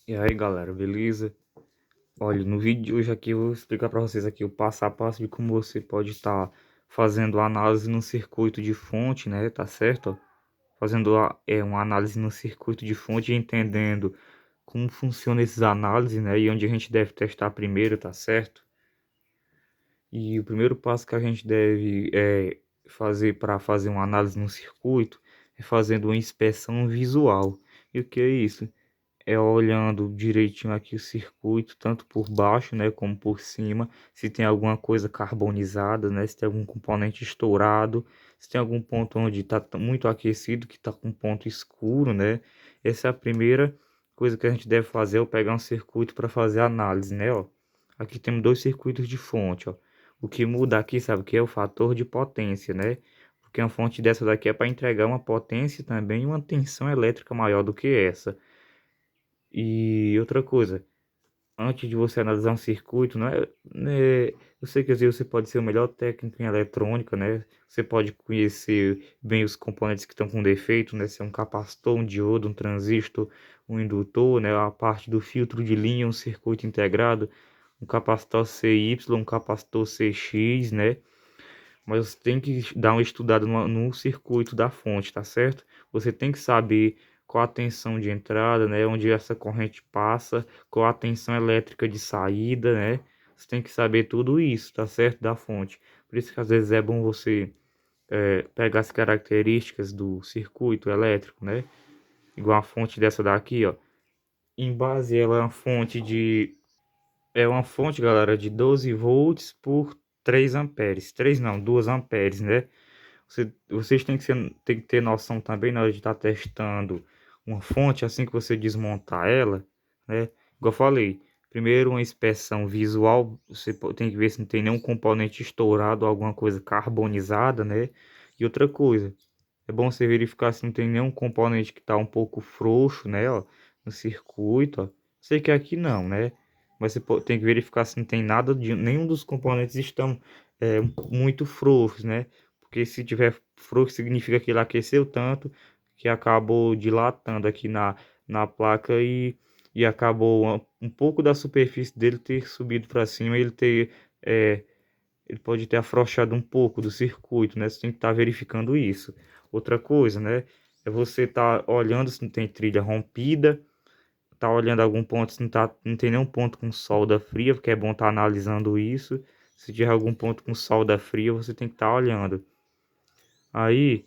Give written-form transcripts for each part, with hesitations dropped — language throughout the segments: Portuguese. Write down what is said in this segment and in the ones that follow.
E aí galera, beleza? Olha, no vídeo de hoje aqui eu vou explicar para vocês aqui o passo a passo de como você pode estar fazendo análise no circuito de fonte, né? Tá certo? Fazendo uma análise no circuito de fonte e entendendo como funciona esses análises, né? E onde a gente deve testar primeiro, tá certo? E o primeiro passo que a gente deve fazer para fazer uma análise no circuito é fazendo uma inspeção visual. E o que é isso? É olhando direitinho aqui o circuito, tanto por baixo, né, como por cima, se tem alguma coisa carbonizada, né, se tem algum componente estourado, se tem algum ponto onde está muito aquecido, que está com um ponto escuro, né. Essa é a primeira coisa que a gente deve fazer, é pegar um circuito para fazer análise, né, ó. Aqui temos dois circuitos de fonte, ó. O que muda aqui, sabe o que é? O fator de potência, né? Porque uma fonte dessa daqui é para entregar uma potência também e uma tensão elétrica maior do que essa. E outra coisa, antes de você analisar um circuito, eu sei que às vezes você pode ser o melhor técnico em eletrônica, né? Você pode conhecer bem os componentes que estão com defeito, né? Se é um capacitor, um diodo, um transistor, um indutor, né? A parte do filtro de linha, um circuito integrado, um capacitor CY, um capacitor CX, né? Mas você tem que dar uma estudada no circuito da fonte, tá certo? Você tem que saber qual a tensão de entrada, né? Onde essa corrente passa, qual a tensão elétrica de saída, né? Você tem que saber tudo isso, tá certo? Da fonte. Por isso que às vezes é bom você pegar as características do circuito elétrico, né? Igual a fonte dessa daqui, ó. Em base, ela é uma fonte galera, de 12 volts por 3 amperes. 3 não, 2 amperes, né? Vocês têm que ter noção também na hora de estar testando uma fonte, assim que você desmontar ela, né? Igual eu falei, primeiro uma inspeção visual, você tem que ver se não tem nenhum componente estourado, alguma coisa carbonizada, né? E outra coisa, é bom você verificar se não tem nenhum componente que está um pouco frouxo, né, ó, no circuito, ó. Sei que aqui não, né? Mas você tem que verificar se não tem nada de nenhum dos componentes estão muito frouxos, né? Porque se tiver frouxo significa que ele aqueceu tanto que acabou dilatando aqui na placa e acabou um pouco da superfície dele ter subido para cima e é, ele pode ter afrouxado um pouco do circuito, né? Você tem que estar verificando isso. Outra coisa, né? É você estar olhando se não tem trilha rompida, tá olhando algum ponto, se não tem nenhum ponto com solda fria, porque é bom estar analisando isso. Se tiver algum ponto com solda fria, você tem que estar olhando. Aí,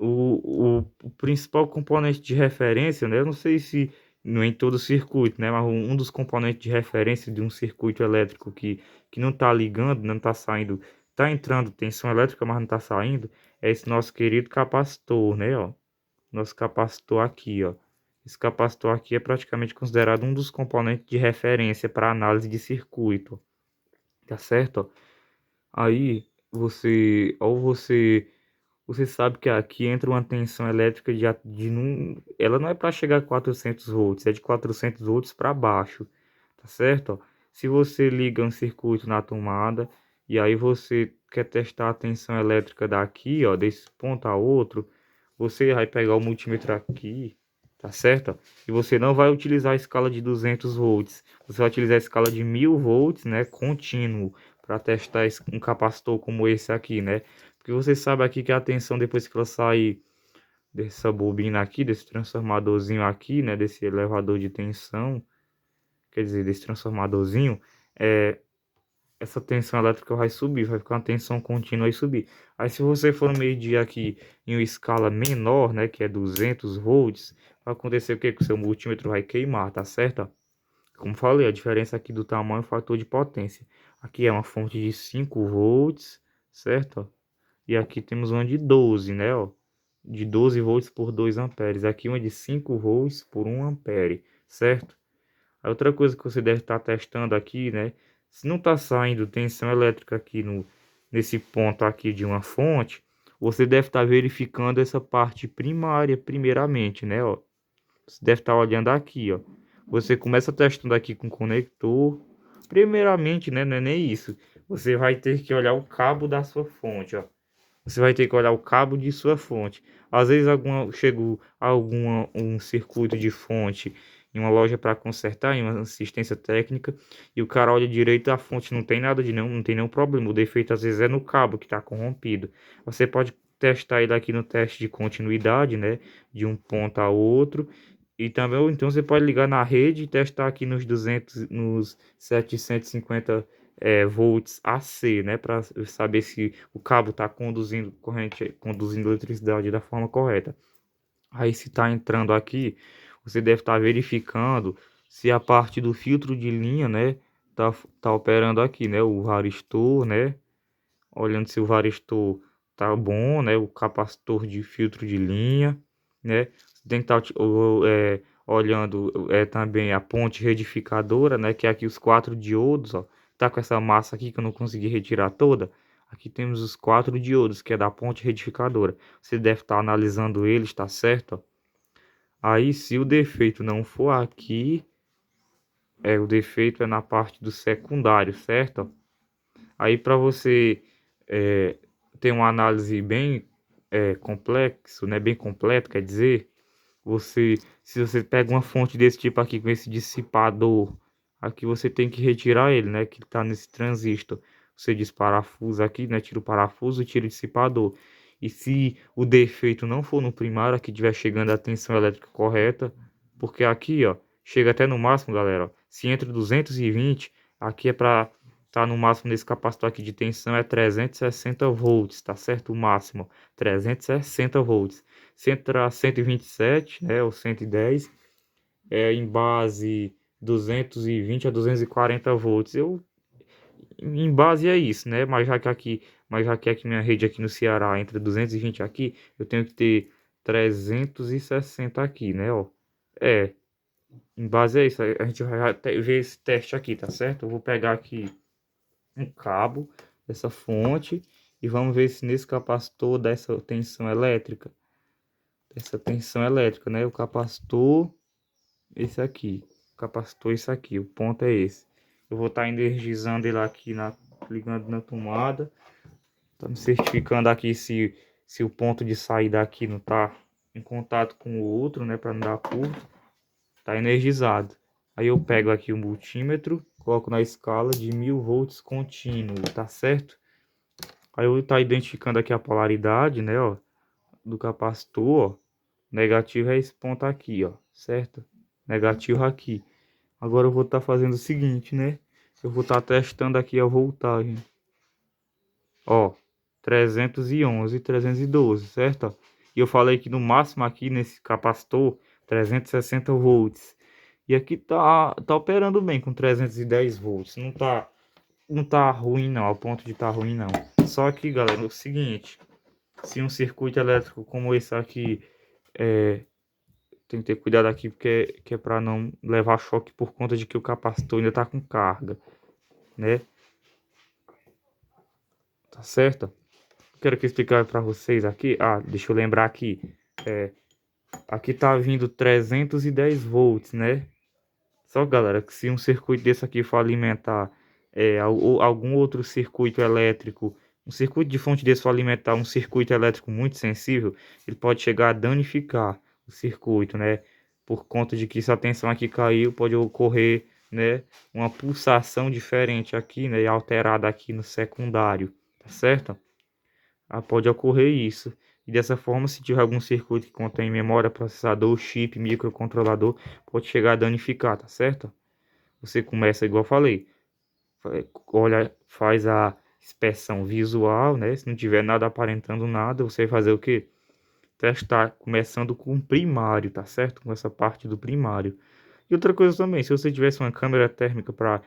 o principal componente de referência, né? Eu não sei se não é em todo o circuito, né? Mas um dos componentes de referência de um circuito elétrico que não está ligando, não está saindo, está entrando tensão elétrica, mas não está saindo, é esse nosso querido capacitor, né? Ó, nosso capacitor aqui, ó. Esse capacitor aqui é praticamente considerado um dos componentes de referência para análise de circuito, tá certo? Ó? Aí você sabe que aqui entra uma tensão elétrica ela não é para chegar a 400 volts, é de 400 volts para baixo, tá certo? Ó, se você liga um circuito na tomada e aí você quer testar a tensão elétrica daqui, ó, desse ponto a outro, você vai pegar o multímetro aqui, tá certo? Ó, e você não vai utilizar a escala de 200 volts, você vai utilizar a escala de 1000 volts, né, contínuo, para testar um capacitor como esse aqui, né? Porque você sabe aqui que a tensão depois que ela sair dessa bobina aqui, desse transformadorzinho aqui, né, desse elevador de tensão, quer dizer, desse transformadorzinho, é, essa tensão elétrica vai subir, vai ficar uma tensão contínua e subir. Aí se você for medir aqui em uma escala menor, né, que é 200 volts, vai acontecer o que? Que o seu multímetro vai queimar, tá certo? Como falei, a diferença aqui do tamanho é o fator de potência. Aqui é uma fonte de 5 volts, certo? E aqui temos uma de 12, né, ó, de 12 volts por 2 amperes. Aqui uma de 5 volts por 1 ampere, certo? A outra coisa que você deve estar testando aqui, né, se não está saindo tensão elétrica aqui nesse ponto aqui de uma fonte, você deve estar verificando essa parte primária primeiramente, né, ó. Você deve estar olhando aqui, ó. Você começa testando aqui com conector. Primeiramente, né, não é nem isso. Você vai ter que olhar o cabo da sua fonte, ó. Você vai ter que olhar o cabo de sua fonte. Às vezes chegou um circuito de fonte em uma loja para consertar, em uma assistência técnica, e o cara olha direito, a fonte não tem nada de não tem nenhum problema. O defeito às vezes é no cabo que está corrompido. Você pode testar ele aqui no teste de continuidade, né, de um ponto a outro. E também, ou então você pode ligar na rede e testar aqui nos 750 volts AC, né, para saber se o cabo está conduzindo corrente, conduzindo eletricidade da forma correta. Aí se está entrando aqui, você deve estar verificando se a parte do filtro de linha, né, tá operando aqui, né, o varistor, né, olhando se o varistor tá bom, né, o capacitor de filtro de linha, né, você tem que estar olhando também a ponte retificadora, né, que é aqui os quatro diodos, ó, tá com essa massa aqui que eu não consegui retirar toda. Aqui temos os quatro diodos, que é da ponte retificadora. Você deve estar analisando eles, tá certo? Ó. Aí, se o defeito não for aqui, o defeito é na parte do secundário, certo? Aí, para você ter uma análise bem complexo, né, bem completo, quer dizer, se você pega uma fonte desse tipo aqui com esse dissipador, aqui você tem que retirar ele, né, que está nesse transistor. Você desparafusa aqui, né, tira o parafuso e tira o dissipador. E se o defeito não for no primário, aqui estiver chegando a tensão elétrica correta, porque aqui, ó, chega até no máximo, galera, ó, se entre 220, aqui é para tá no máximo nesse capacitor aqui de tensão é 360 volts, tá certo? O máximo, 360 volts. Se entrar 127, né, ou 110, em base 220 a 240 volts. Em base é isso, né? Mas já que aqui minha rede aqui no Ceará entre 220 aqui, eu tenho que ter 360 aqui, né, ó. É, em base é isso. A gente vai ver esse teste aqui, tá certo? Eu vou pegar aqui um cabo dessa fonte e vamos ver se nesse capacitor dessa tensão elétrica, né? O capacitor, esse aqui. O capacitor, esse aqui. O ponto é esse. Eu vou estar energizando ele aqui, ligando na tomada. Tá me certificando aqui se o ponto de saída aqui não tá em contato com o outro, né? Para não dar curto. Tá energizado. Aí eu pego aqui o multímetro, coloco na escala de 1000 volts contínuo, tá certo? Aí eu tá identificando aqui a polaridade, né, ó, do capacitor, ó. Negativo é esse ponto aqui, ó, certo? Negativo aqui. Agora eu vou estar fazendo o seguinte, né? Eu vou estar testando aqui a voltagem. Ó, 311 e 312, certo? E eu falei que no máximo aqui nesse capacitor, 360 volts. E aqui tá operando bem com 310 volts. Não tá ruim não, ao ponto de tá ruim não. Só que, galera, é o seguinte. Se um circuito elétrico como esse aqui tem que ter cuidado aqui porque que é para não levar choque por conta de que o capacitor ainda está com carga, né? Tá certo? Quero que explicar para vocês aqui. Ah, deixa eu lembrar aqui. Aqui tá vindo 310 volts, né? Só galera, que se um circuito desse aqui for alimentar algum outro circuito elétrico, um circuito de fonte desse for alimentar um circuito elétrico muito sensível, ele pode chegar a danificar o circuito, né? Por conta de que se a tensão aqui caiu, pode ocorrer, né, uma pulsação diferente aqui, né, e alterada aqui no secundário, tá certo? Pode ocorrer isso. E dessa forma, se tiver algum circuito que contém memória, processador, chip, microcontrolador, pode chegar a danificar, tá certo? Você começa, igual eu falei, olha, faz a inspeção visual, né? Se não tiver nada aparentando nada, você vai fazer o quê? Testar, começando com o primário, tá certo? Com essa parte do primário. E outra coisa também, se você tivesse uma câmera térmica para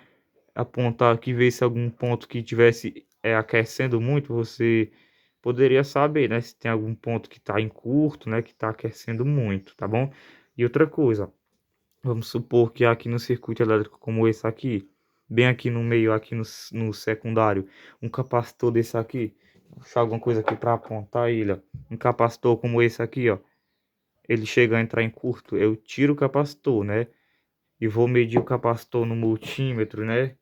apontar aqui, ver se algum ponto que tivesse aquecendo muito, você poderia saber, né? Se tem algum ponto que está em curto, né? Que está aquecendo muito, tá bom? E outra coisa, vamos supor que aqui no circuito elétrico como esse aqui, bem aqui no meio, aqui no secundário, um capacitor desse aqui, vou achar alguma coisa aqui para apontar ele, ó. Um capacitor como esse aqui, ó, ele chega a entrar em curto, eu tiro o capacitor, né? E vou medir o capacitor no multímetro, né?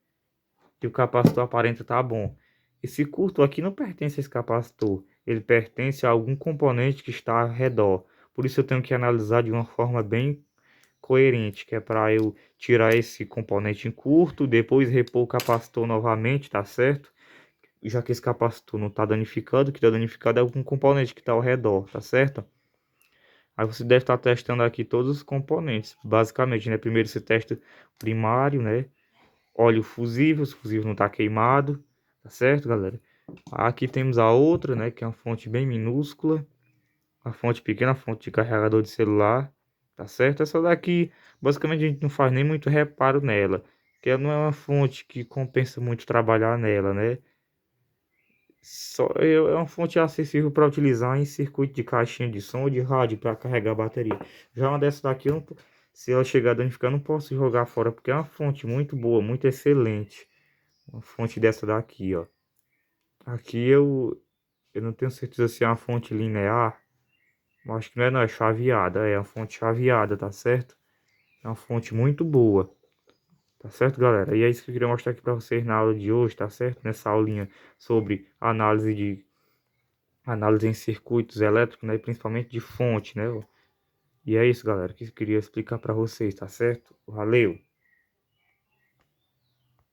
E o capacitor aparenta estar bom. Esse curto aqui não pertence a esse capacitor, ele pertence a algum componente que está ao redor. Por isso eu tenho que analisar de uma forma bem coerente, que é para eu tirar esse componente em curto, depois repor o capacitor novamente, tá certo? Já que esse capacitor não está danificado, o que está danificado é algum componente que está ao redor, tá certo? Aí você deve estar testando aqui todos os componentes, basicamente, né? Primeiro você testa o primário, né? Olha o fusível, se o fusível não está queimado, tá certo, galera? Aqui temos a outra, né? Que é uma fonte bem minúscula, a fonte pequena, a fonte de carregador de celular, tá certo? Essa daqui, basicamente a gente não faz nem muito reparo nela, porque ela não é uma fonte que compensa muito trabalhar nela, né? É uma fonte acessível para utilizar em circuito de caixinha de som ou de rádio para carregar a bateria. Já uma dessa daqui, se ela chegar a danificar, eu não posso jogar fora, porque é uma fonte muito boa, muito excelente. Uma fonte dessa daqui, ó. Aqui eu não tenho certeza se é uma fonte linear. Eu acho que não, é chaveada. É uma fonte chaveada, tá certo? É uma fonte muito boa. Tá certo, galera? E é isso que eu queria mostrar aqui para vocês na aula de hoje, tá certo? Nessa aulinha sobre análise em circuitos elétricos, né? Principalmente de fonte, né? E é isso, galera, que eu queria explicar para vocês, tá certo? Valeu!